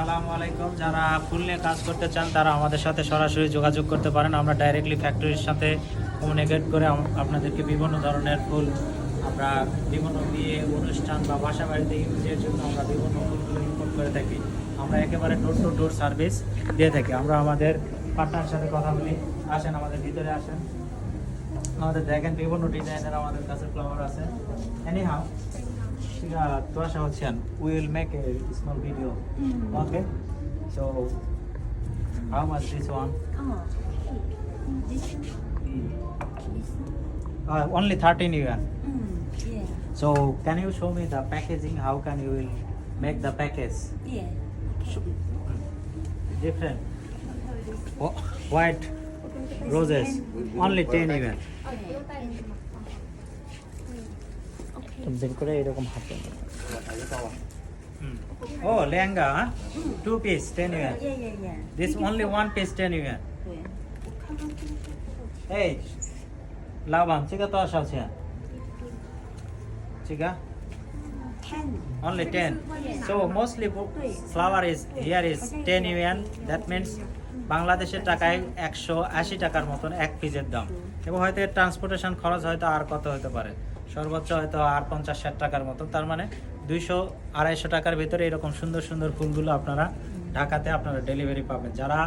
আসসালামু আলাইকুম। যারা ফুল নিয়ে কাজ করতে চান তারা আমাদের সাথে সরাসরি যোগাযোগ করতে পারেন। আমরা ডাইরেক্টলি ফ্যাক্টরির সাথে কমিউনিকেট করে আপনাদেরকে বিভিন্ন ধরনের ফুল আমরা বিভিন্ন বিয়ে অনুষ্ঠান বা বাসা বাড়িতে ইউজের জন্য আমরা বিভিন্ন ফুলগুলো ইম্পোর্ট করে থাকি। আমরা একেবারে ডোর টু ডোর সার্ভিস দিয়ে থাকি। আমরা আমাদের পার্টনারের সাথে কথা বলি। আসেন, আমাদের ভিতরে আসেন। আমাদের দেখেন বিভিন্ন ডিজাইনের আমাদের কাছে ফ্লাওয়ার আছে। Anyhow Tuasha Ocean, we will make a small video. Okay? So, how much this one? Only 13 yuan. Yeah. So, can you show me the packaging? How can you will make the package? Yeah. Different. White roses, only 10 yuan. বের করে এরকম হাতে ও lehenga 2 piece 10 yuan. Yeah. This only 1 piece 10 yuan. Hey, Laban, chica to asal siya. Chica? 10. Only 10. So mostly flower is here is 10 yuan. That means বাংলাদেশের টাকায় 180 টাকার মতন এক পিসের দাম। এবং হয়তো এর ট্রান্সপোর্টেশন খরচ হয়তো আর কত হতে পারে, সর্বোচ্চ হয়তো আর 50-60 টাকার মতো। তার মানে 200-250 টাকার ভিতরে এরকম সুন্দর সুন্দর ফুলগুলো আপনারা ঢাকাতে আপনারা ডেলিভারি পাবেন। যারা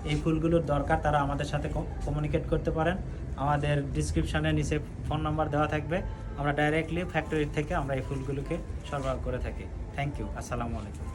এই ফুলগুলোর দরকার তারা আমাদের সাথে কমিউনিকেট করতে পারেন। আমাদের ডিসক্রিপশানে নিচে ফোন নাম্বার দেওয়া থাকবে। আমরা ডাইরেক্টলি ফ্যাক্টরি থেকে আমরা এই ফুলগুলোকে সরবরাহ করে থাকি। Thank you. আসসালামু আলাইকুম।